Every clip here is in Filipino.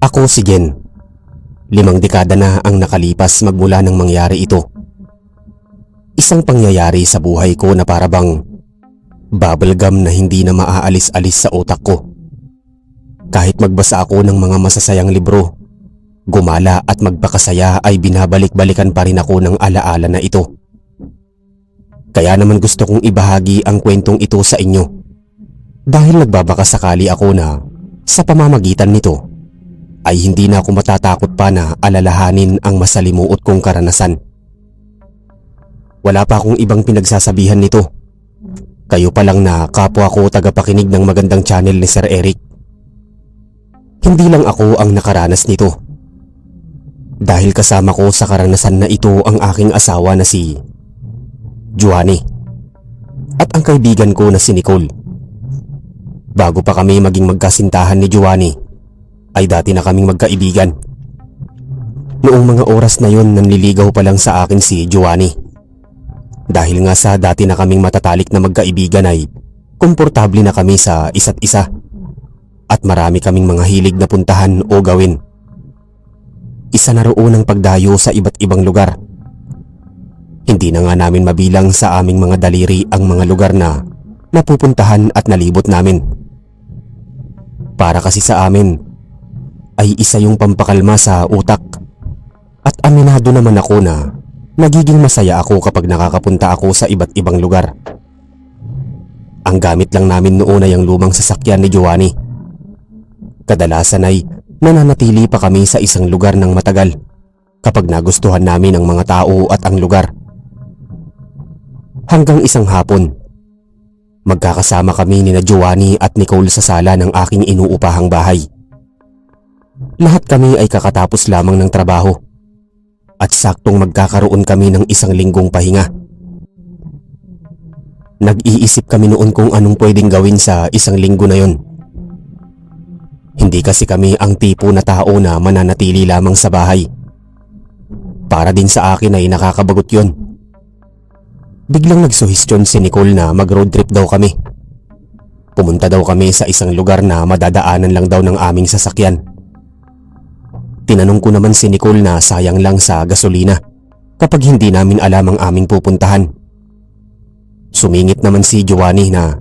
Ako si Jen. 5 dekada na ang nakalipas magmula nang mangyari ito. Isang pangyayari sa buhay ko na parabang bubblegum na hindi na maaalis-alis sa utak ko. Kahit magbasa ako ng mga masasayang libro, gumala at magpakasaya ay binabalik-balikan pa rin ako ng alaala na ito. Kaya naman gusto kong ibahagi ang kwentong ito sa inyo dahil nagbabakasakali ako na sa pamamagitan nito ay hindi na ako matatakot pa na alalahanin ang masalimuot kong karanasan. Wala pa akong ibang pinagsasabihan nito. Kayo pa lang na kapwa ko tagapakinig ng magandang channel ni Sir Eric. Hindi lang ako ang nakaranas nito. Dahil kasama ko sa karanasan na ito ang aking asawa na si Joanny at ang kaibigan ko na si Nicole. Bago pa kami maging magkasintahan ni Joanny ay dati na kaming magkaibigan. Noong mga oras na yon nanliligaw pa lang sa akin si Joanny. Dahil nga sa dati na kaming matatalik na magkaibigan ay komportable na kami sa isa't isa at marami kaming mga hilig na puntahan o gawin. Isa na roon ang pagdayo sa iba't ibang lugar. Hindi na nga namin mabilang sa aming mga daliri ang mga lugar na napupuntahan at nalibot namin. Para kasi sa amin ay isa yung pampakalma sa utak at aminado naman ako na nagiging masaya ako kapag nakakapunta ako sa iba't ibang lugar. Ang gamit lang namin noon ay ang lumang sasakyan ni Joanny. Kadalasan ay nananatili pa kami sa isang lugar ng matagal kapag nagustuhan namin ang mga tao at ang lugar. Hanggang isang hapon, magkakasama kami ni Joanny at Nicole sa sala ng aking inuupahang bahay. Lahat kami ay kakatapos lamang ng trabaho at saktong magkakaroon kami ng isang linggong pahinga. Nag-iisip kami noon kung anong pwedeng gawin sa isang linggo na yon. Hindi kasi kami ang tipo na tao na mananatili lamang sa bahay. Para din sa akin ay nakakabagot yon. Biglang nagsuhestyon si Nicole na mag-road trip daw kami. Pumunta daw kami sa isang lugar na madadaanan lang daw ng aming sasakyan. Tinanong ko naman si Nicole na sayang lang sa gasolina kapag hindi namin alam ang aming pupuntahan. Sumingit naman si Joanny na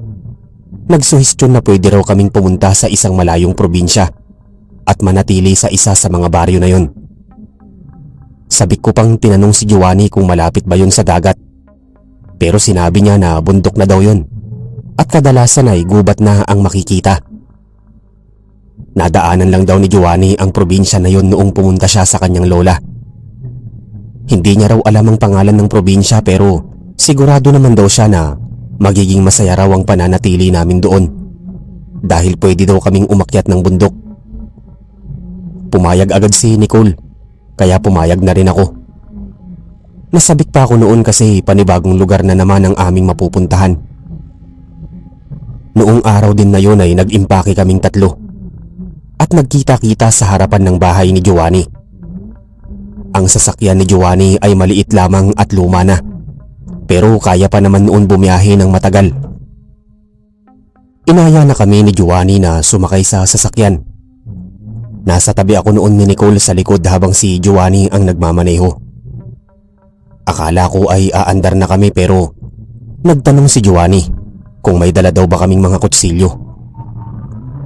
nagsuhestyon na pwede raw kaming pumunta sa isang malayong probinsya at manatili sa isa sa mga baryo na yon. Sabik ko pang tinanong si Joanny kung malapit ba yon sa dagat. Pero sinabi niya na bundok na daw yon at kadalasan ay gubat na ang makikita. Nadaanan lang daw ni Joanny ang probinsya na yon noong pumunta siya sa kanyang lola. Hindi niya raw alam ang pangalan ng probinsya pero sigurado naman daw siya na magiging masaya raw ang pananatili namin doon dahil pwede daw kaming umakyat ng bundok. Pumayag agad si Nicole kaya pumayag na rin ako. Nasabik pa ako noon kasi panibagong lugar na naman ang aming mapupuntahan. Noong araw din na yon ay nag-impake kaming 3 at nagkita-kita sa harapan ng bahay ni Joanny. Ang sasakyan ni Joanny ay maliit lamang at luma na, pero kaya pa naman noon bumiyahe ng matagal. Inaya na kami ni Joanny na sumakay sa sasakyan. Nasa tabi ako noon ni Nicole sa likod habang si Joanny ang nagmamaneho. Akala ko ay aandar na kami pero nagtanong si Joanny kung may dala daw ba kaming mga kutsilyo.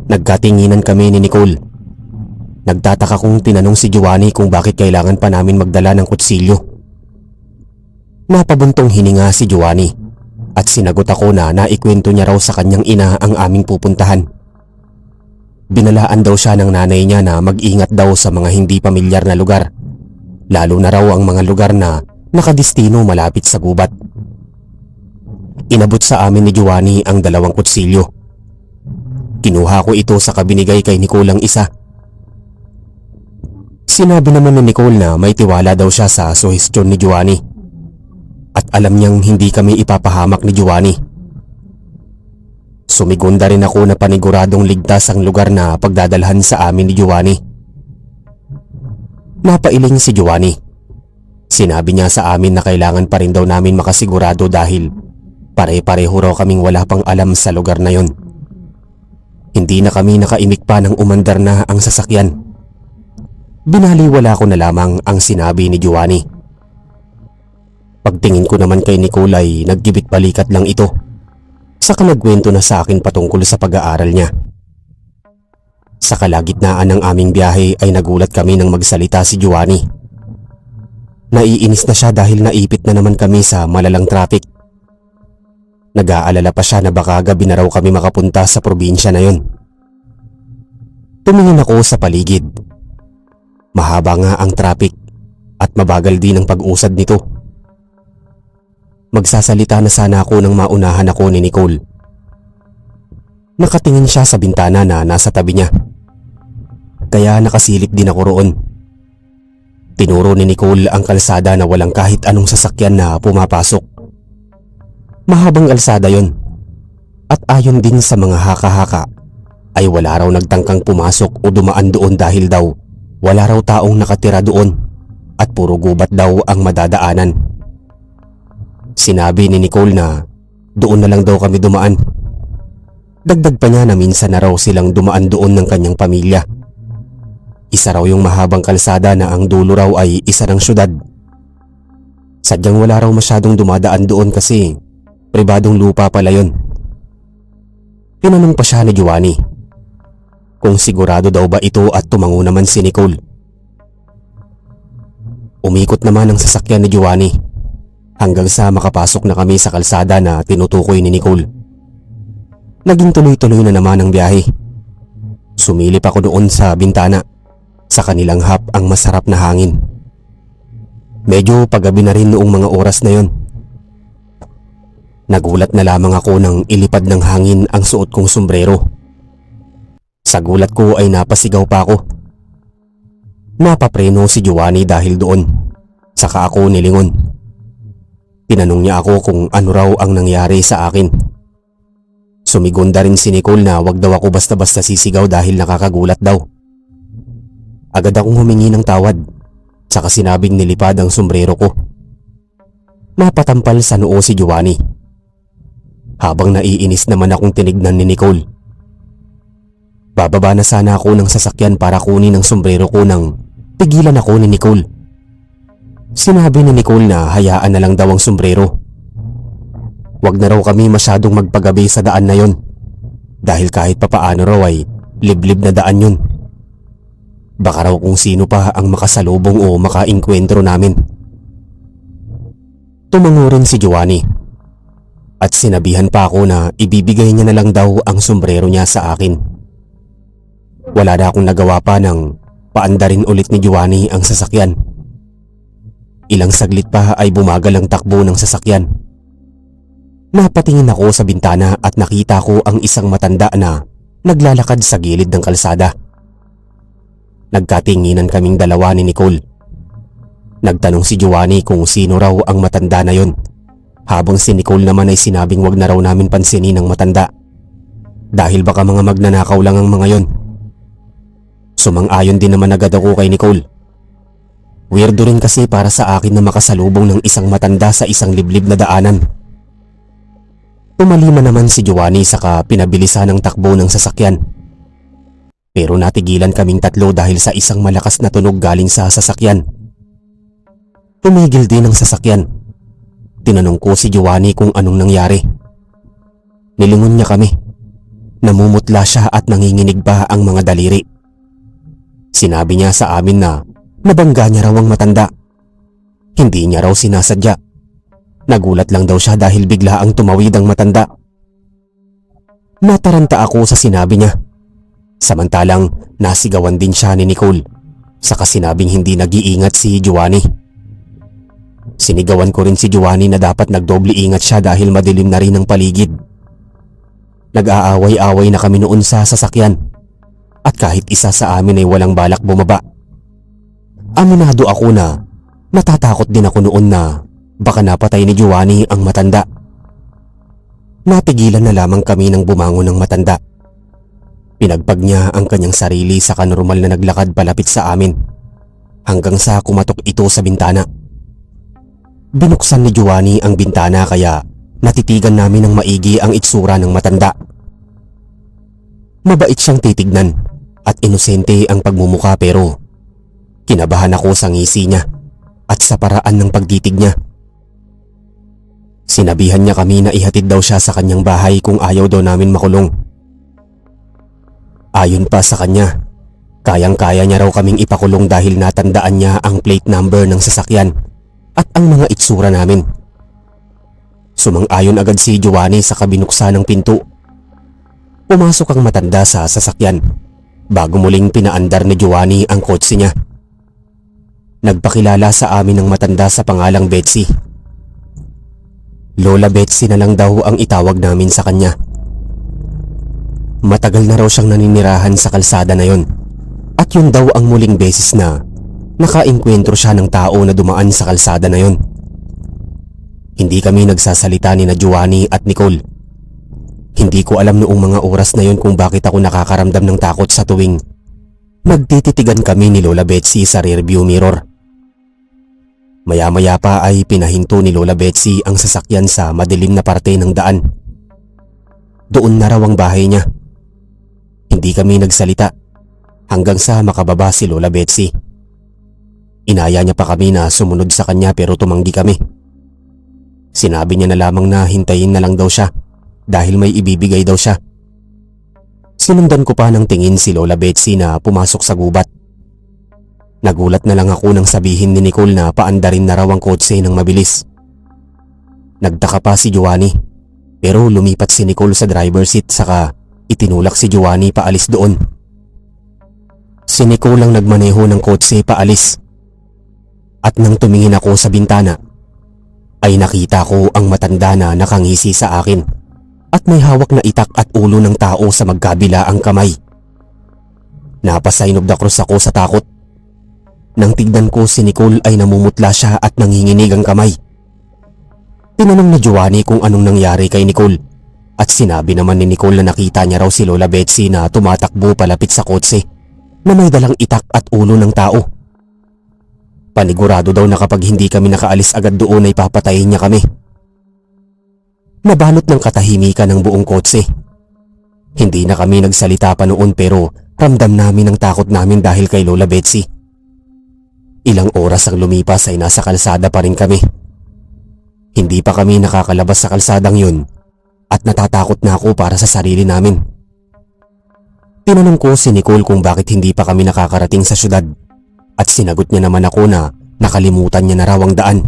Nagkatinginan kami ni Nicole. Nagtataka kong tinanong si Joanny kung bakit kailangan pa namin magdala ng kutsilyo. Napabuntong hininga si Joanny at sinagot ako na naikwento niya raw sa kanyang ina ang aming pupuntahan. Binalaan daw siya ng nanay niya na mag-ingat daw sa mga hindi pamilyar na lugar, lalo na raw ang mga lugar na nakadestino malapit sa gubat. Inabot sa amin ni Joanny ang 2 kutsilyo. Kinuha ko ito sa kabinigay kay Nicole ang isa. Sinabi naman ni Nicole na may tiwala daw siya sa suhestyon ni Joanny at alam niyang hindi kami ipapahamak ni Joanny. Sumigunda rin ako na paniguradong ligtas ang lugar na pagdadalhan sa amin ni Joanny. Napailing si Joanny. Sinabi niya sa amin na kailangan pa rin daw namin makasigurado dahil pare-pareho raw kaming wala pang alam sa lugar na yon. Hindi na kami nakaimik pa nang umandar na ang sasakyan. Binaliwala ko na lamang ang sinabi ni Giovanni. Pagtingin ko naman kay Nicole ay naggibit balikat lang ito. Saka nagkwento na sa akin patungkol sa pag-aaral niya. Sa kalagitnaan ng aming biyahe ay nagulat kami nang magsalita si Giovanni. Naiinis na siya dahil naipit na naman kami sa malalang traffic. Nag-aalala pa siya na baka gabi na raw kami makapunta sa probinsya na yon. Tumingin ako sa paligid. Mahaba nga ang traffic at mabagal din ang pag-usad nito. Magsasalita na sana ako nang maunahan ako ni Nicole. Nakatingin siya sa bintana na nasa tabi niya. Kaya nakasilip din ako roon. Tinuro ni Nicole ang kalsada na walang kahit anong sasakyan na pumapasok. Mahabang kalsada yon. At ayon din sa mga haka-haka ay wala raw nagtangkang pumasok o dumaan doon dahil daw wala raw taong nakatira doon at puro gubat daw ang madadaanan. Sinabi ni Nicole na doon na lang daw kami dumaan. Dagdag pa niya na minsan na raw silang dumaan doon ng kanyang pamilya. Isa raw yung mahabang kalsada na ang dulo raw ay isa ng syudad. Sadyang wala raw masyadong dumadaan doon kasi pribadong lupa pala yon. Tinanong pa siya ni Giovanni kung sigurado daw ba ito at tumango naman si Nicole. Umikot naman ang sasakyan ni Giovanni hanggang sa makapasok na kami sa kalsada na tinutukoy ni Nicole. Naging tuloy-tuloy na naman ang biyahe. Sumilip ako doon sa bintana. Sa kanilang hap ang masarap na hangin. Medyo paggabi na rin noong mga oras na yon. Nagulat na lamang ako nang ilipad ng hangin ang suot kong sombrero. Sa gulat ko ay napasigaw pa ako. Napapreno si Giovanni dahil doon. Saka ako nilingon. Tinanong niya ako kung ano raw ang nangyari sa akin. Sumigonda rin si Nicole na wag daw ako basta-basta sisigaw dahil nakakagulat daw. Agad akong humingi ng tawad, saka sinabing nilipad ang sombrero ko. Napatampal sa noo si Giovanni. Habang naiinis naman akong tinignan ni Nicole. Bababa na sana ako ng sasakyan para kunin ang sombrero ko nang pigilan ako ni Nicole. Sinabi ni Nicole na hayaan na lang daw ang sombrero. Wag na raw kami masyadong magpagabi sa daan na yon dahil kahit papaano raw ay liblib na daan yun. Baka raw kung sino pa ang makasalubong o makainkwentro namin. Tumango rin si Giovanni at sinabihan pa ako na ibibigay niya na lang daw ang sombrero niya sa akin. Wala na akong nagawa pa nang paandarin ulit ni Giovanni ang sasakyan. Ilang saglit pa ay bumagal ang takbo ng sasakyan. Napatingin ako sa bintana at nakita ko ang isang matanda na naglalakad sa gilid ng kalsada. Nagkatinginan kaming dalawa ni Nicole. Nagtanong si Giovanni kung sino raw ang matanda na yon, habang si Nicole naman ay sinabing wag na raw namin pansinin ang matanda dahil baka mga magnanakaw lang ang mga yon. Sumang-ayon din naman agad ako kay Nicole. Weirdo rin kasi para sa akin na makasalubong ng isang matanda sa isang liblib na daanan. Tumalima naman si Giovanni saka pinabilisan ang takbo ng sasakyan. Pero natigilan kaming tatlo dahil sa isang malakas na tunog galing sa sasakyan. Tumigil din ang sasakyan. Tinanong ko si Giovanni kung anong nangyari. Nilingon niya kami. Namumutla siya at nanginginig pa ang mga daliri. Sinabi niya sa amin na nabangga niya raw ang matanda. Hindi niya raw sinasadya. Nagulat lang daw siya dahil bigla ang tumawid ang matanda. Nataranta ako sa sinabi niya. Samantalang nasigawan din siya ni Nicole, saka sinabing hindi nag-iingat si Giovanni. Sinigawan ko rin si Giovanni na dapat nagdoble ingat siya dahil madilim na rin ang paligid. Nag-aaway-away na kami noon sa sasakyan at kahit isa sa amin ay walang balak bumaba. Aminado ako na natatakot din ako noon na baka napatay ni Giovanni ang matanda. Napigilan na lamang kami nang bumangon ng matanda. Pinagpag niya ang kanyang sarili sa kanormal na naglakad palapit sa amin hanggang sa kumatok ito sa bintana. Binuksan ni Giovanni ang bintana kaya natitigan namin ng maigi ang itsura ng matanda. Mabait siyang titignan at inosente ang pagmumukha pero kinabahan ako sa ngisi niya at sa paraan ng pagtitig niya. Sinabihan niya kami na ihatid daw siya sa kanyang bahay kung ayaw daw namin makulong. Ayon pa sa kanya, kayang-kaya niya raw kaming ipakulong dahil natandaan niya ang plate number ng sasakyan at ang mga itsura namin. Sumang-ayon agad si Giovanni sa kabinuksan ng pinto. Pumasok ang matanda sa sasakyan bago muling pinaandar ni Giovanni ang kotse niya. Nagpakilala sa amin ng matanda sa pangalang Betsy. Lola Betsy na lang daw ang itawag namin sa kanya. Matagal na raw siyang naninirahan sa kalsada na yon at yun daw ang muling beses na nakaengkwentro siya ng tao na dumaan sa kalsada na yon. Hindi kami nagsasalita ni na Giovanni at Nicole. Hindi ko alam noong mga oras na yon kung bakit ako nakakaramdam ng takot sa tuwing nagtititigan kami ni Lola Betsy sa rearview mirror. Maya-maya pa ay pinahinto ni Lola Betsy ang sasakyan sa madilim na parte ng daan. Doon na raw ang bahay niya. Hindi kami nagsalita hanggang sa makababa si Lola Betsy. Inaya niya pa kami na sumunod sa kanya pero tumanggi kami. Sinabi niya na lamang na hintayin na lang daw siya dahil may ibibigay daw siya. Sinundan ko pa ng tingin si Lola Betsy na pumasok sa gubat. Nagulat na lang ako nang sabihin ni Nicole na paandarin na raw ang kotse ng mabilis. Nagtaka pa si Giovanni pero lumipat si Nicole sa driver seat saka itinulak si Giovanni paalis doon. Si Nicole lang nagmaneho ng kotse paalis. At nang tumingin ako sa bintana ay nakita ko ang matanda na nakangisi sa akin at may hawak na itak at ulo ng tao sa magkabila ang kamay. Napasign of the cross ako sa takot. Nang tignan ko si Nicole ay namumutla siya at nanginginig ang kamay. Tinanong ni Giovanni kung anong nangyari kay Nicole at sinabi naman ni Nicole na nakita niya raw si Lola Betsy na tumatakbo palapit sa kotse na may dalang itak at ulo ng tao. Panigurado daw na kapag hindi kami nakaalis agad doon ay papatayin niya kami. Nabalot ng katahimikan ng buong kotse. Hindi na kami nagsalita pa noon pero ramdam namin ang takot namin dahil kay Lola Betsy. Ilang oras ang lumipas ay nasa kalsada pa rin kami. Hindi pa kami nakakalabas sa kalsadang yun at natatakot na ako para sa sarili namin. Tinanong ko si Nicole kung bakit hindi pa kami nakakarating sa syudad at sinagot niya naman ako na nakalimutan niya na raw ang daan.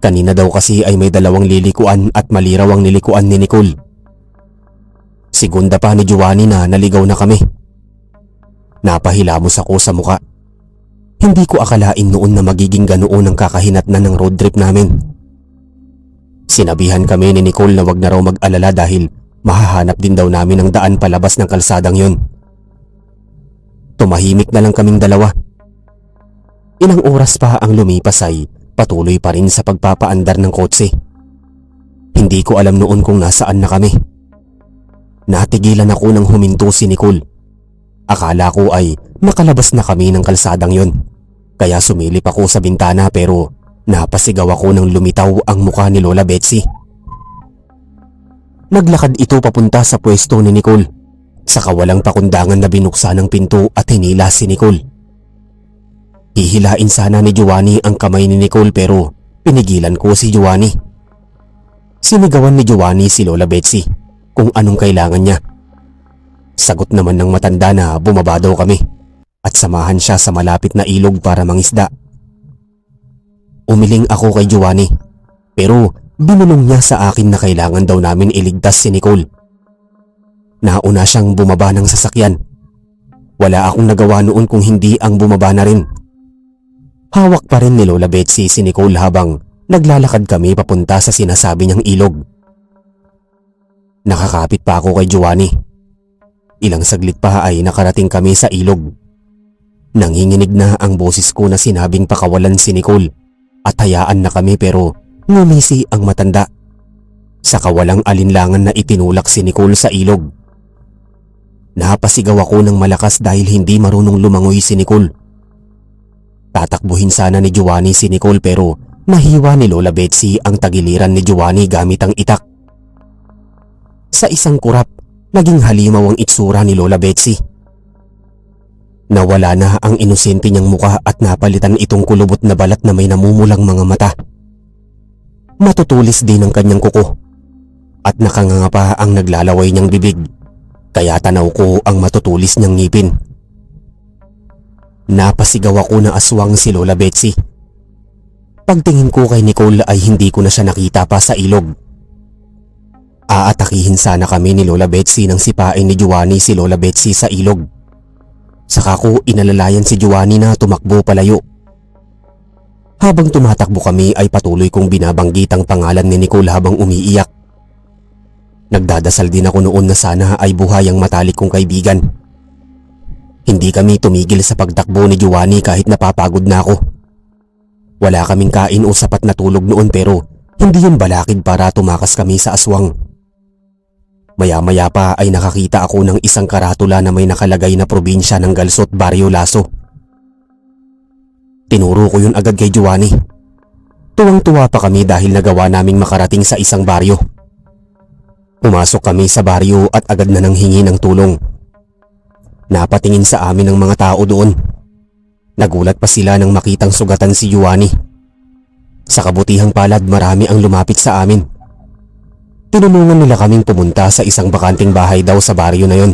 Kanina daw kasi ay may dalawang lilikuan at mali raw ang nilikuan ni Nicole. Segunda pa ni Giovanni na naligaw na kami. Napahilamos ako sa muka. Hindi ko akalain noon na magiging ganoon ang kakahinatnan ng road trip namin. Sinabihan kami ni Nicole na wag na raw mag-alala dahil mahahanap din daw namin ang daan palabas ng kalsadang yon. Tumahimik na lang kaming dalawa. Ilang oras pa ang lumipas ay patuloy pa rin sa pagpapaandar ng kotse. Hindi ko alam noon kung nasaan na kami. Natigilan ako nang huminto si Nicole. Akala ko ay nakalabas na kami ng kalsadang yon. Kaya sumilip ako sa bintana pero napasigaw ako nang lumitaw ang mukha ni Lola Betsy. Naglakad ito papunta sa pwesto ni Nicole. Saka walang pakundangan na binuksan ang pinto at hinila si Nicole. Hihilain sana ni Giovanni ang kamay ni Nicole pero pinigilan ko si Giovanni. Sinigawan ni Giovanni si Lola Betsy kung anong kailangan niya. Sagot naman ng matanda na bumaba daw kami at samahan siya sa malapit na ilog para mangisda. Umiling ako kay Giovanni pero binulong niya sa akin na kailangan daw namin iligtas si Nicole. Nauna siyang bumaba ng sasakyan. Wala akong nagawa noon kung hindi ang bumaba na rin. Hawak pa rin ni Lola Betsy si Nicole habang naglalakad kami papunta sa sinasabi niyang ilog. Nakakapit pa ako kay Giovanni. Ilang saglit pa ay nakarating kami sa ilog. Nanginginig na ang boses ko na sinabing pakawalan si Nicole at hayaan na kami pero ngumisi ang matanda. Sa kawalang alinlangan na itinulak si Nicole sa ilog. Napasigaw ako ng malakas dahil hindi marunong lumangoy si Nicole. Tatakbuhin sana ni Giovanni si Nicole pero nahiwa ni Lola Betsy ang tagiliran ni Giovanni gamit ang itak. Sa isang kurap, naging halimaw ang itsura ni Lola Betsy. Nawala na ang inosente niyang muka at napalitan itong kulubot na balat na may namumulang mga mata. Matutulis din ang kanyang kuko at nakanganga pa ang naglalaway niyang bibig, kaya tanaw ko ang matutulis niyang ngipin. Napasigaw ako na aswang si Lola Betsy. Pagtingin ko kay Nicole ay hindi ko na siya nakita pa sa ilog. Aatakihin sana kami ni Lola Betsy nang sipain ni Giovanni si Lola Betsy sa ilog. Saka ko inalalayan si Giovanni na tumakbo palayo. Habang tumatakbo kami ay patuloy kong binabanggit ang pangalan ni Nicole habang umiiyak. Nagdadasal din ako noon na sana ay buhay ang matalik kong kaibigan. Hindi kami tumigil sa pagtakbo ni Giovanni kahit napapagod na ako. Wala kaming kain o sapat na tulog noon pero hindi yun balakid para tumakas kami sa aswang. Maya-maya pa ay nakakita ako ng isang karatula na may nakalagay na probinsya ng Galsot, Barrio Laso. Tinuro ko yun agad kay Giovanni. Tuwang-tuwa pa kami dahil nagawa naming makarating sa isang baryo. Pumasok kami sa baryo at agad na nanghingi ng tulong. Napatingin sa amin ang mga tao doon. Nagulat pa sila nang makitang sugatan si Giovanni. Sa kabutihang palad marami ang lumapit sa amin. Tinulungan nila kaming pumunta sa isang bakanting bahay daw sa baryo na yon.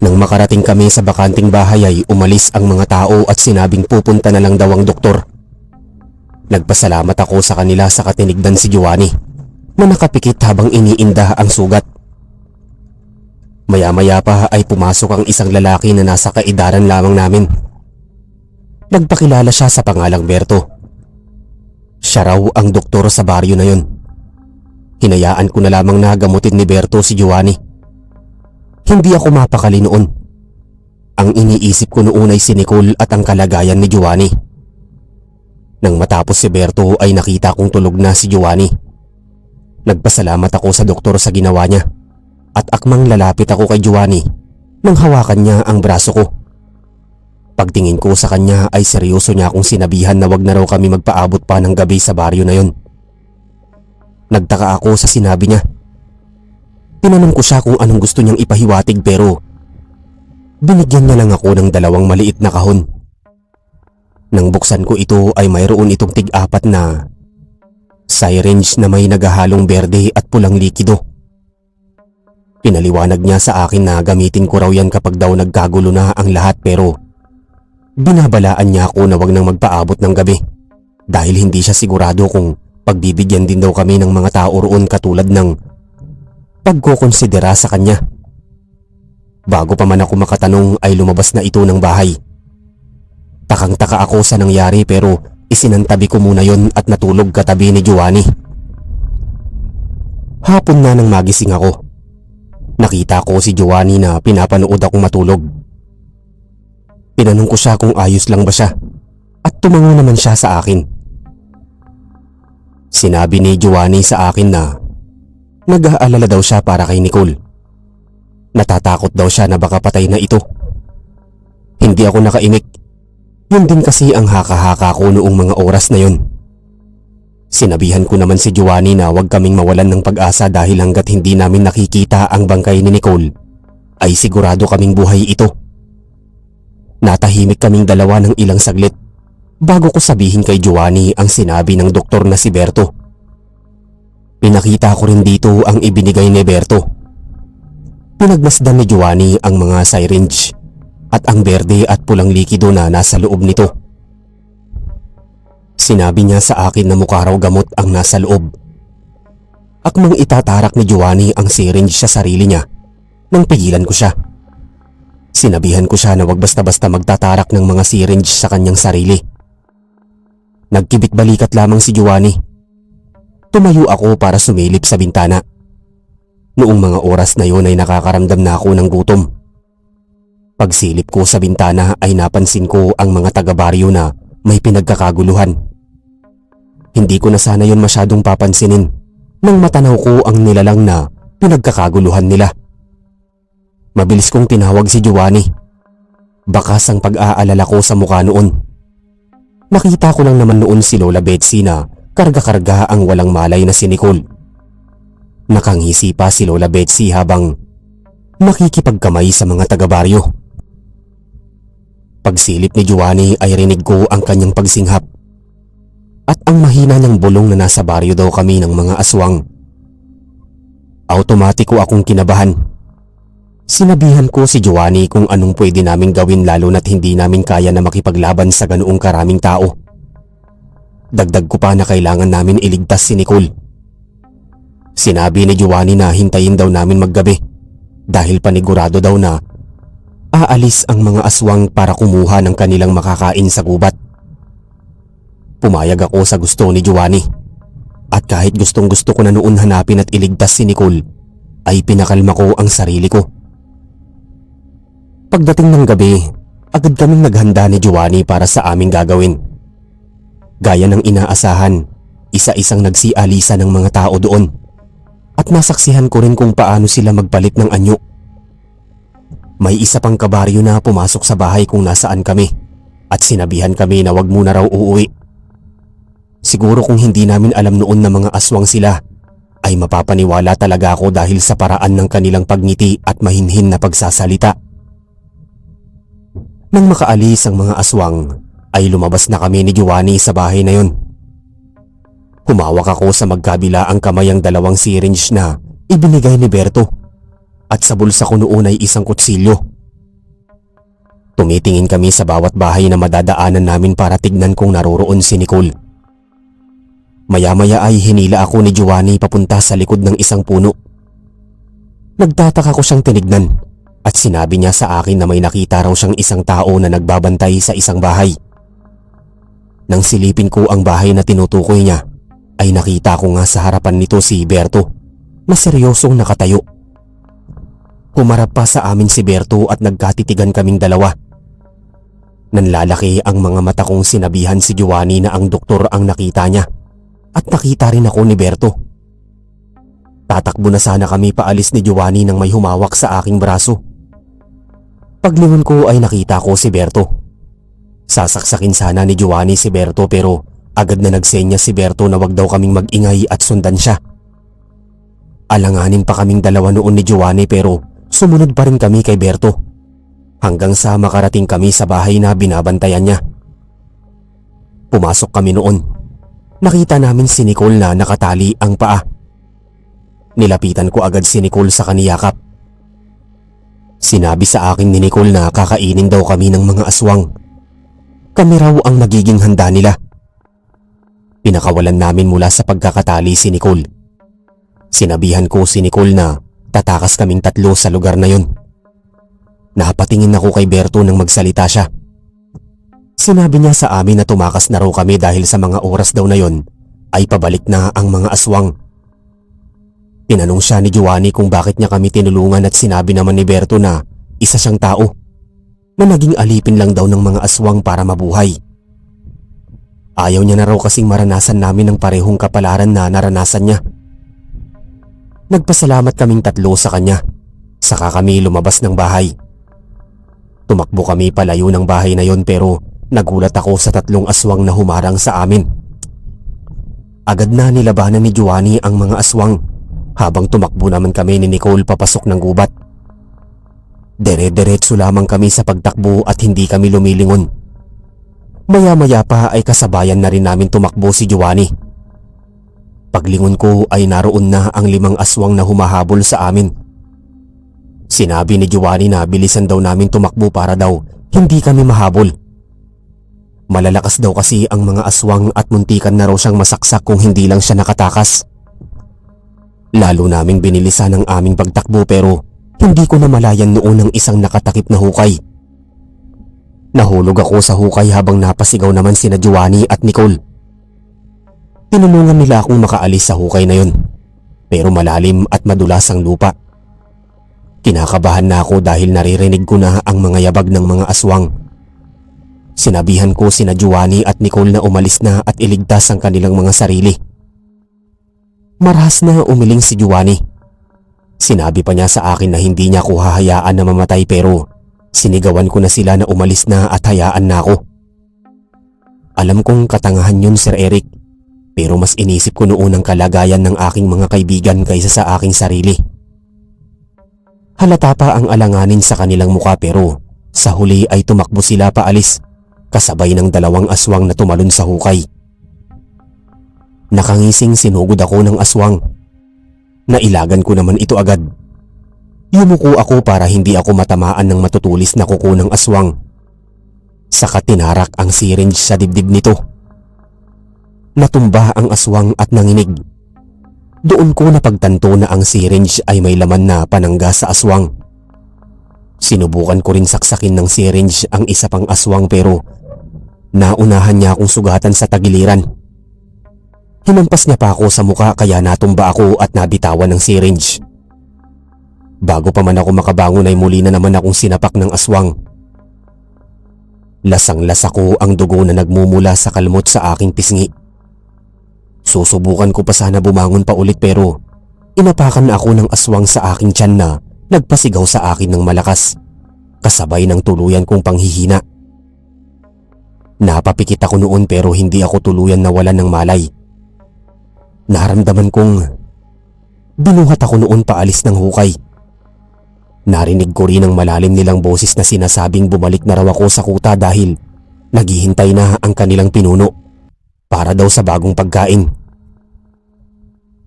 Nang makarating kami sa bakanting bahay ay umalis ang mga tao at sinabing pupunta na lang daw ang doktor. Nagpasalamat ako sa kanila sa katinigdan si Giovanni na nakapikit habang iniinda ang sugat. Maya-maya pa ay pumasok ang isang lalaki na nasa kaedaran lamang namin. Nagpakilala siya sa pangalang Berto. Siya raw ang doktor sa baryo na yon. Hinayaan ko na lamang na gamutin ni Berto si Giovanni. Hindi ako mapakali noon. Ang iniisip ko noon ay si Nicole at ang kalagayan ni Giovanni. Nang matapos si Berto ay nakita kong tulog na si Giovanni. Nagpasalamat ako sa doktor sa ginawa niya at akmang lalapit ako kay Giovanni nang hawakan niya ang braso ko. Pagtingin ko sa kanya ay seryoso niya akong sinabihan na wag na raw kami magpaabot pa ng gabi sa baryo na yon. Nagtaka ako sa sinabi niya. Tinanong ko siya kung anong gusto niyang ipahiwatig pero binigyan niya lang ako ng 2 maliit na kahon. Nang buksan ko ito ay mayroon itong tig-4 na syringe na may nagahalong berde at pulang likido. Pinaliwanag niya sa akin na gamitin ko raw yan kapag daw nagkagulo na ang lahat pero binabalaan niya ako na wag nang magpaabot ng gabi dahil hindi siya sigurado kung pagbibigyan din daw kami ng mga tao roon katulad ng pagkukonsidera sa kanya. Bago pa man ako makatanong ay lumabas na ito ng bahay. Takang-taka ako sa nangyari pero isinantabi ko muna yon at natulog katabi ni Giovanni. Hapon na nang magising ako. Nakita ko si Giovanni na pinapanood akong matulog. Tinanong ko siya kung ayos lang ba siya at tumango naman siya sa akin. Sinabi ni Giovanni sa akin na nag-aalala daw siya para kay Nicole. Natatakot daw siya na baka patay na ito. Hindi ako nakaimik. Yun din kasi ang haka-haka ko noong mga oras na yun. Sinabihan ko naman si Giovanni na huwag kaming mawalan ng pag-asa dahil hanggat hindi namin nakikita ang bangkay ni Nicole ay sigurado kaming buhay ito. Natahimik kaming dalawa ng ilang saglit bago ko sabihin kay Giovanni ang sinabi ng doktor na si Berto. Pinakita ko rin dito ang ibinigay ni Berto. Pinagmasdan ni Giovanni ang mga syringe at ang berde at pulang likido na nasa loob nito. Sinabi niya sa akin na mukha raw gamot ang nasa loob. Akmang itatarak ni Giovanni ang syringe sa sarili niya nang pigilan ko siya. Sinabihan ko siya na wag basta-basta magtatarak ng mga syringe sa kanyang sarili. Nagkibit balikat lamang si Giovanni. Tumayo ako para sumilip sa bintana. Noong mga oras na yon ay nakakaramdam na ako ng gutom. Pagsilip ko sa bintana ay napansin ko ang mga taga-baryo na may pinagkakaguluhan. Hindi ko na sana yon masyadong papansinin nang matanaw ko ang nilalang na pinagkakaguluhan nila. Mabilis kong tinawag si Giovanni. Bakas ang pag-aalala ko sa mukha noon. Nakita ko lang naman noon si Lola Betsy na karga-karga ang walang malay na si Nicole. Nakangisi pa si Lola Betsy habang nakikipagkamay sa mga taga-baryo. Pagsilip ni Giovanni ay rinig ko ang kanyang pagsinghap at ang mahina ng bulong na nasa baryo daw kami ng mga aswang. Automatiko akong kinabahan. Sinabihan ko si Giovanni kung anong pwede naming gawin lalo na't hindi namin kaya na makipaglaban sa ganoong karaming tao. Dagdag ko pa na kailangan namin iligtas si Nicole. Sinabi ni Giovanni na hintayin daw namin maggabi dahil panigurado daw na aalis ang mga aswang para kumuha ng kanilang makakain sa gubat. Pumayag ako sa gusto ni Giovanni at kahit gustong gusto ko na noon hanapin at iligtas si Nicole ay pinakalma ko ang sarili ko. Pagdating ng gabi, agad kaming naghanda ni Giovanni para sa aming gagawin. Gaya ng inaasahan, isa-isang nagsialisa ng mga tao doon at nasaksihan ko rin kung paano sila magpalit ng anyo. May isa pang kabaryo na pumasok sa bahay kung nasaan kami at sinabihan kami na wag muna raw uuwi. Siguro kung hindi namin alam noon na mga aswang sila, ay mapapaniwala talaga ako dahil sa paraan ng kanilang pagngiti at mahinhin na pagsasalita. Nang makaalis ang mga aswang, ay lumabas na kami ni Giovanni sa bahay na yon. Humawak ako sa magkabila ang kamay ang dalawang syringe na ibinigay ni Berto at sa bulsa ko noon ay isang kutsilyo. Tumitingin kami sa bawat bahay na madadaanan namin para tignan kung naroroon si Nicole. Maya-maya ay hinila ako ni Giovanni papunta sa likod ng isang puno. Nagtataka ko siyang tinignan at sinabi niya sa akin na may nakita raw siyang isang tao na nagbabantay sa isang bahay. Nang silipin ko ang bahay na tinutukoy niya, ay nakita ko nga sa harapan nito si Berto na seryosong nakatayo. Humarap pa sa amin si Berto at nagkatitigan kaming dalawa. Nanlalaki ang mga mata kong sinabihan si Giovanni na ang doktor ang nakita niya at nakita rin ako ni Berto. Tatakbo na sana kami paalis ni Giovanni nang may humawak sa aking braso. Paglingon ko ay nakita ko si Berto. Sasaksakin sana ni Giovanni si Berto pero agad na nagsenya si Berto na wag daw kaming mag-ingay at sundan siya. Alanganin pa kaming dalawa noon ni Giovanni pero sumunod pa rin kami kay Berto hanggang sa makarating kami sa bahay na binabantayan niya. Pumasok kami noon. Nakita namin si Nicole na nakatali ang paa. Nilapitan ko agad si Nicole sa kaniyakap. Sinabi sa akin ni Nicole na kakainin daw kami ng mga aswang. Kami raw ang magiging handa nila. Pinakawalan namin mula sa pagkakatali si Nicole. Sinabihan ko si Nicole na tatakas kaming tatlo sa lugar na yon. Napatingin ako kay Berto nang magsalita siya. Sinabi niya sa amin na tumakas na raw kami dahil sa mga oras daw na yon ay pabalik na ang mga aswang. Tinanong siya ni Giovanni kung bakit niya kami tinulungan at sinabi naman ni Berto na isa siyang tao na naging alipin lang daw ng mga aswang para mabuhay. Ayaw niya na raw kasing maranasan namin ng parehong kapalaran na naranasan niya. Nagpasalamat kaming tatlo sa kanya, saka kami lumabas ng bahay. Tumakbo kami palayo ng bahay na yon pero nagulat ako sa tatlong aswang na humarang sa amin. Agad na nilabanan ni Giovanni ang mga aswang habang tumakbo naman kami ni Nicole papasok ng gubat. Dire-diretso lamang kami sa pagtakbo at hindi kami lumilingon. Maya-maya pa ay kasabayan na rin namin tumakbo si Giovanni. Paglingon ko ay naroon na ang 5 aswang na humahabol sa amin. Sinabi ni Giovanni na bilisan daw namin tumakbo para daw hindi kami mahabol. Malalakas daw kasi ang mga aswang at muntikan na raw siyang masaksak kung hindi lang siya nakatakas. Lalo naming binilisan ang aming pagtakbo pero hindi ko namalayan noon ang isang nakatakip na hukay. Nahulog ako sa hukay habang napasigaw naman sina Giovanni at Nicole. Tinulungan nila akong makaalis sa hukay na yon, pero malalim at madulas ang lupa. Kinakabahan na ako dahil naririnig ko na ang mga yabag ng mga aswang. Sinabihan ko sina Giovanni at Nicole na umalis na at iligtas ang kanilang mga sarili. Marahas na umiling si Giovanni. Sinabi pa niya sa akin na hindi niya ako hahayaan na mamatay pero sinigawan ko na sila na umalis na at hayaan na ako. Alam kong katangahan yun, Sir Eric, Pero mas inisip ko noon ang kalagayan ng aking mga kaibigan kaysa sa aking sarili. Halata pa ang alanganin sa kanilang muka pero sa huli ay tumakbo sila paalis kasabay ng 2 aswang na tumalon sa hukay. Nakangising sinugod ako ng aswang. Nailagan ko naman ito agad. Yumuko ako para hindi ako matamaan ng matutulis na kuko ng aswang. Saka tinarak ang syringe sa dibdib nito. Natumba ang aswang at nanginig. Doon ko napagtanto na ang syringe ay may laman na panangga sa aswang. Sinubukan ko rin saksakin ng syringe ang isa pang aswang pero naunahan niya akong sugatan sa tagiliran. Hinampas niya pa ako sa muka kaya natumba ako at nabitawan ng syringe. Bago pa man ako makabangon ay muli na naman akong sinapak ng aswang. Lasang-lasa ko ang dugo na nagmumula sa kalmot sa aking pisngi. Susubukan ko pa sana bumangon pa ulit pero inapakan ako ng aswang sa aking tiyan na nagpasigaw sa akin ng malakas, kasabay ng tuluyan kong panghihina. Napapikit ako noon pero hindi ako tuluyan nawalan ng malay. Naramdaman kong binuhat ako noon paalis ng hukay. Narinig ko rin ang malalim nilang boses na sinasabing bumalik na raw ako sa kuta dahil naghihintay na ang kanilang pinuno para daw sa bagong pagkain.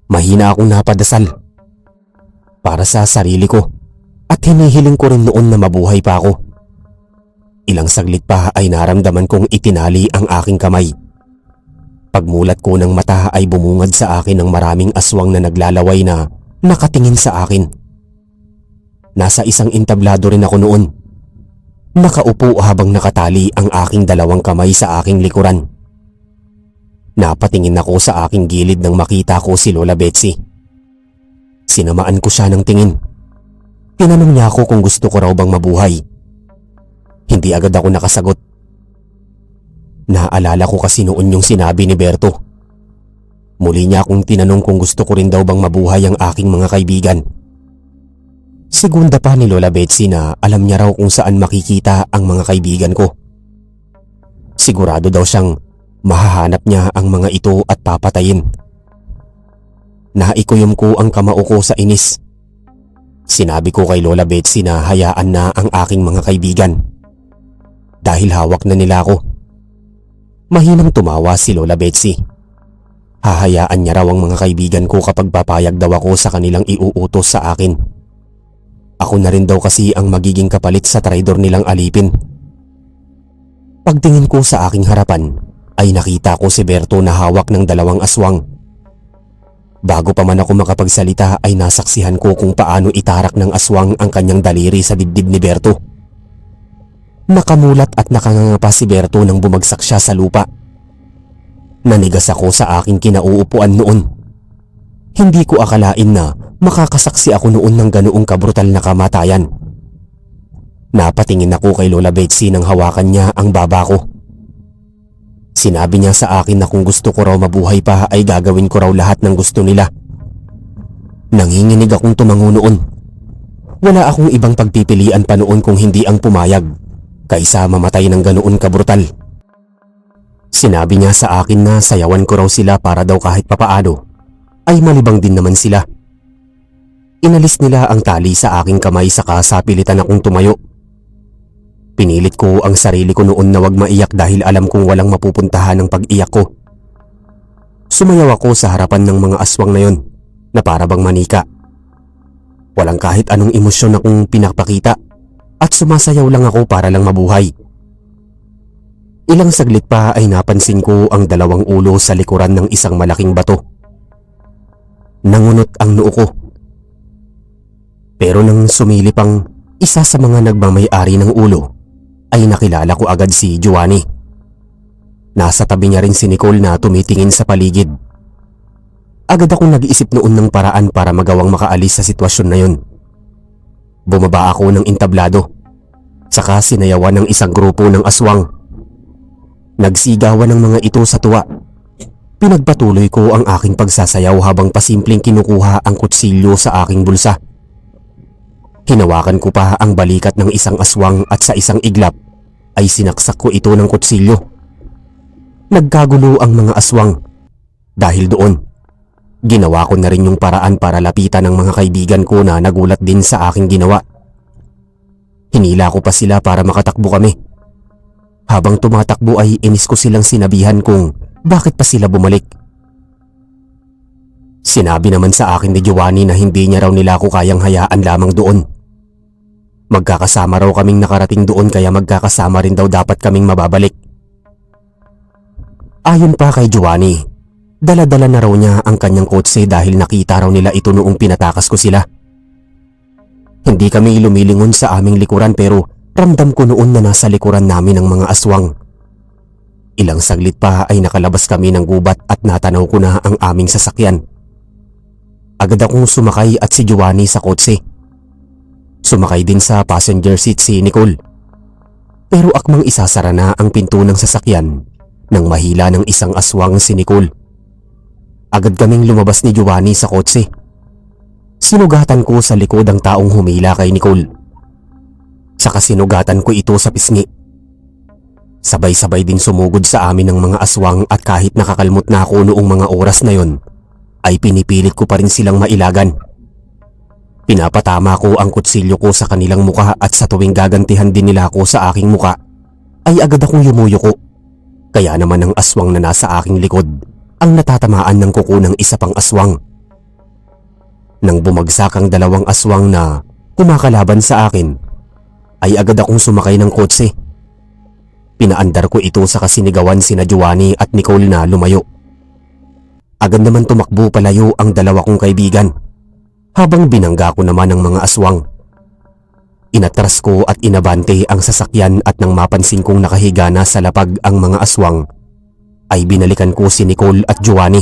Mahina akong napadasal para sa sarili ko at hinihiling ko rin noon na mabuhay pa ako. Ilang saglit pa ay naramdaman kong itinali ang aking kamay. Pagmulat ko ng mata ay bumungad sa akin ng maraming aswang na naglalaway na nakatingin sa akin. Nasa isang entablado rin ako noon. Nakaupo habang nakatali ang aking 2 kamay sa aking likuran. Napatingin ako sa aking gilid nang makita ko si Lola Betsy. Sinamaan ko siya ng tingin. Tinanong niya ako kung gusto ko raw bang mabuhay. Hindi agad ako nakasagot. Naalala ko kasi noon yung sinabi ni Berto. Muli niya akong tinanong kung gusto ko rin daw bang mabuhay ang aking mga kaibigan. Segunda pa ni Lola Betsy na alam niya raw kung saan makikita ang mga kaibigan ko. Sigurado daw siyang mahahanap niya ang mga ito at papatayin. Naikuyom ko ang kamao ko sa inis. Sinabi ko kay Lola Betsy na hayaan na ang aking mga kaibigan dahil hawak na nila ako. Mahinang tumawa si Lola Betsy. Hahayaan niya raw ang mga kaibigan ko kapag papayag daw ako sa kanilang iuutos sa akin. Ako na rin daw kasi ang magiging kapalit sa traidor nilang alipin. Pagtingin ko sa aking harapan ay nakita ko si Berto na hawak ng 2 aswang. Bago pa man ako makapagsalita ay nasaksihan ko kung paano itarak ng aswang ang kanyang daliri sa dibdib ni Berto. Nakamulat at nakanganga si Berto nang bumagsak siya sa lupa. Nanigas ako sa aking kinauupuan noon. Hindi ko akalain na makakasaksi ako noon ng ganoong kabrutal na kamatayan. Napatingin ako kay Lola Betsy nang hawakan niya ang baba ko. Sinabi niya sa akin na kung gusto ko raw mabuhay pa ay gagawin ko raw lahat ng gusto nila. Nanginginig akong tumango noon. Wala akong ibang pagpipilian pa noon kung hindi ang pumayag kaysa mamatay ng ganoon kabrutal. Sinabi niya sa akin na sayawan ko raw sila para daw kahit papaano ay malibang din naman sila. Inalis nila ang tali sa aking kamay saka sapilitan akong tumayo. Pinilit ko ang sarili ko noon na wag maiyak dahil alam kong walang mapupuntahan ng pag-iyak ko. Sumayaw ako sa harapan ng mga aswang na yon na para bang manika. Walang kahit anong emosyon akong pinapakita at sumasayaw lang ako para lang mabuhay. Ilang saglit pa ay napansin ko ang 2 ulo sa likuran ng isang malaking bato. Nangunot ang noo ko. Pero nang sumilip ang isa sa mga nagmamay-ari ng ulo, ay nakilala ko agad si Giovanni. Nasa tabi niya rin si Nicole na tumitingin sa paligid. Agad akong nag-iisip noon ng paraan para magawang makaalis sa sitwasyon na yun. Bumaba ako ng entablado, saka sinayawan ng isang grupo ng aswang. Nagsigawan ng mga ito sa tuwa. Pinagpatuloy ko ang aking pagsasayaw habang pasimpleng kinukuha ang kutsilyo sa aking bulsa. Hinawakan ko pa ang balikat ng isang aswang at sa isang iglap ay sinaksak ko ito ng kutsilyo. Nagkagulo ang mga aswang. Dahil doon, ginawa ko na rin yung paraan para lapitan ng mga kaibigan ko na nagulat din sa aking ginawa. Hinila ko pa sila para makatakbo kami. Habang tumatakbo ay inis ko silang sinabihan kung bakit pa sila bumalik. Sinabi naman sa akin ni Giovanni na hindi niya raw nila ako kayang hayaan lamang doon. Magkakasama raw kaming nakarating doon kaya magkakasama rin daw dapat kaming mababalik. Ayon pa kay Giovanni, dala-dala na raw niya ang kanyang kotse dahil nakita raw nila ito noong pinatakas ko sila. Hindi kami lumilingon sa aming likuran pero ramdam ko noon na nasa likuran namin ang mga aswang. Ilang saglit pa ay nakalabas kami ng gubat at natanaw ko na ang aming sasakyan. Agad akong sumakay at si Giovanni sa kotse. Sumakay din sa passenger seat si Nicole. Pero akmang isasara na ang pinto ng sasakyan nang mahila ng isang aswang si Nicole. Agad kaming lumabas ni Giovanni sa kotse. Sinugatan ko sa likod ang taong humila kay Nicole. Saka sinugatan ko ito sa pisngi. Sabay-sabay din sumugod sa amin ng mga aswang at kahit nakakalmot na ako noong mga oras na yon, ay pinipilit ko pa rin silang mailagan. Pinapatama ko ang kutsilyo ko sa kanilang muka at sa tuwing gagantihan din nila ako sa aking muka, ay agad akong yumuyuko. Kaya naman ang aswang na nasa aking likod ang natatamaan ng kuko ng isa pang aswang. Nang bumagsak ang dalawang aswang na kumakalaban sa akin, ay agad akong sumakay ng kotse. Pinaandar ko ito sa kasinigawan sina Giovanni at Nicole na lumayo. Agad naman tumakbo palayo ang dalawa kong kaibigan, habang binangga ko naman ang mga aswang. Inatras ko at inabante ang sasakyan at nang mapansin kong nakahiga na sa lapag ang mga aswang, ay binalikan ko si Nicole at Giovanni.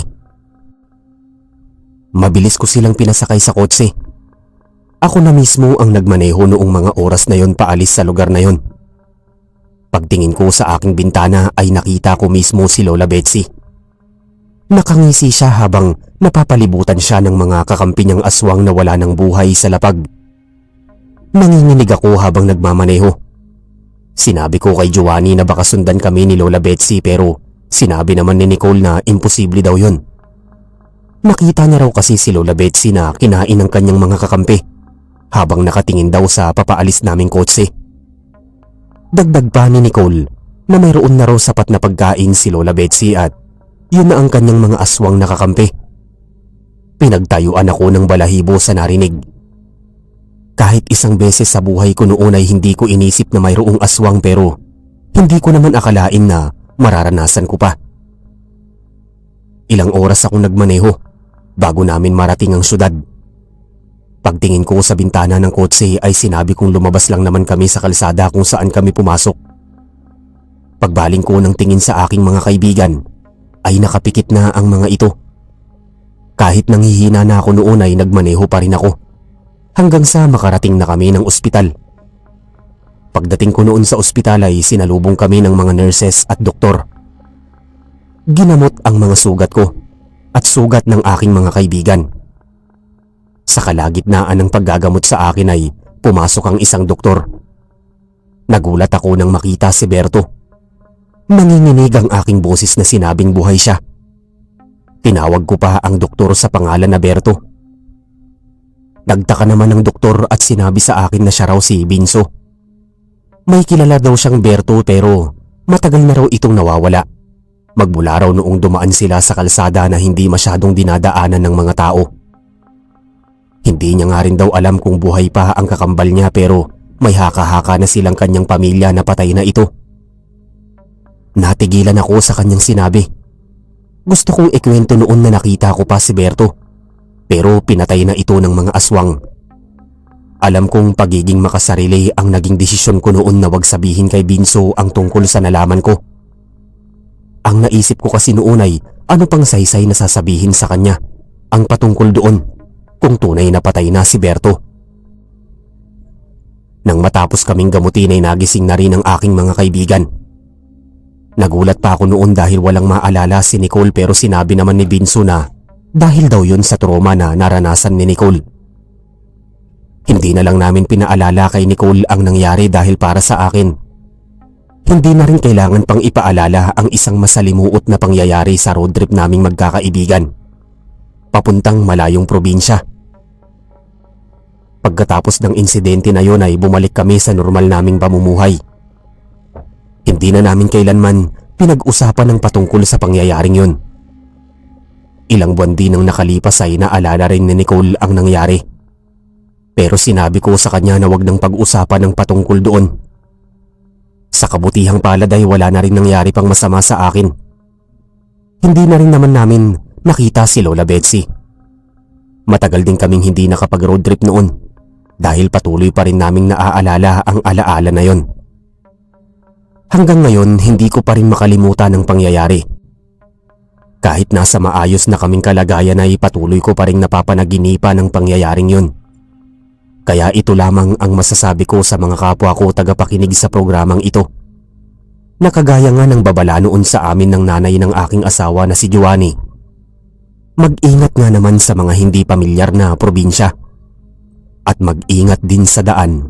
Mabilis ko silang pinasakay sa kotse. Ako na mismo ang nagmaneho noong mga oras na yon paalis sa lugar na yon. Pagtingin ko sa aking bintana ay nakita ko mismo si Lola Betsy. Nakangisi siya habang napapalibutan siya ng mga kakampi niyang aswang na wala ng buhay sa lapag. Nanginginig ako habang nagmamaneho. Sinabi ko kay Giovanni na baka sundan kami ni Lola Betsy pero sinabi naman ni Nicole na imposible daw yon. Nakita niya raw kasi si Lola Betsy na kinain ng kanyang mga kakampi habang nakatingin daw sa papaalis naming kotse. Dagdag pa ni Nicole na mayroon na raw sapat na pagkain si Lola Betsy at yun na ang kanyang mga aswang nakakampi. Pinagtayuan ako ng balahibo sa narinig. Kahit isang beses sa buhay ko noon ay hindi ko inisip na mayroong aswang pero hindi ko naman akalain na mararanasan ko pa. Ilang oras akong nagmaneho bago namin marating ang syudad. Pagtingin ko sa bintana ng kotse ay sinabi kong lumabas lang naman kami sa kalsada kung saan kami pumasok. Pagbaling ko ng tingin sa aking mga kaibigan ay nakapikit na ang mga ito. Kahit nanghihina na ako noon ay nagmaneho pa rin ako hanggang sa makarating na kami ng ospital. Pagdating ko noon sa ospital ay sinalubong kami ng mga nurses at doktor. Ginamot ang mga sugat ko at sugat ng aking mga kaibigan. Sa kalagitnaan ng paggagamot sa akin ay pumasok ang isang doktor. Nagulat ako nang makita si Berto. Nanginginig ang aking boses na sinabing buhay siya. Tinawag ko pa ang doktor sa pangalan na Berto. Nagtaka naman ng doktor at sinabi sa akin na siya raw si Binso. May kilala daw siyang Berto pero matagal na raw itong nawawala. Magmula raw noong dumaan sila sa kalsada na hindi masyadong dinadaanan ng mga tao. Hindi niya nga rin daw alam kung buhay pa ang kakambal niya pero may haka-haka na silang kanyang pamilya na patay na ito. Natigilan ako sa kanyang sinabi. Gusto kong ikwento noon na nakita ko pa si Berto pero pinatay na ito ng mga aswang. Alam kong pagiging makasarili ang naging desisyon ko noon na wag sabihin kay Binso ang tungkol sa nalaman ko. Ang naisip ko kasi noon ay ano pang saysay na sasabihin sa kanya ang patungkol doon kung tunay na patay na si Berto. Nang matapos kaming gamutin ay nagising na rin ang aking mga kaibigan. Nagulat pa ako noon dahil walang maalala si Nicole pero sinabi naman ni Binso na dahil daw yun sa trauma na naranasan ni Nicole. Hindi na lang namin pinaalala kay Nicole ang nangyari dahil para sa akin, Hindi na rin kailangan pang ipaalala ang isang masalimuot na pangyayari sa road trip naming magkakaibigan, papuntang malayong probinsya. Pagkatapos ng insidente na yon ay bumalik kami sa normal naming pamumuhay. Hindi na namin kailanman pinag-usapan ng patungkol sa pangyayaring yon. Ilang buwan din ang nakalipas ay naalala rin ni Nicole ang nangyari. Pero sinabi ko sa kanya na wag nang pag-usapan ng patungkol doon. Sa kabutihang palad ay wala na rin nangyari pang masama sa akin. Hindi na rin naman namin nakita si Lola Betsy. Matagal din kaming hindi nakapag-road trip noon dahil patuloy pa rin naming naaalala ang alaala na yon. Hanggang ngayon hindi ko pa rin makalimutan ang pangyayari. Kahit nasa maayos na kaming kalagayan ay patuloy ko pa rin napapanaginipan ang pangyayaring yun. Kaya ito lamang ang masasabi ko sa mga kapwa ko tagapakinig sa programang ito. Nakagaya nga ng babala noon sa amin ng nanay ng aking asawa na si Giovanni. Mag-ingat nga naman sa mga hindi pamilyar na probinsya. At mag-ingat din sa daan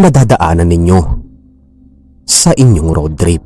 na dadaanan ninyo sa inyong road trip.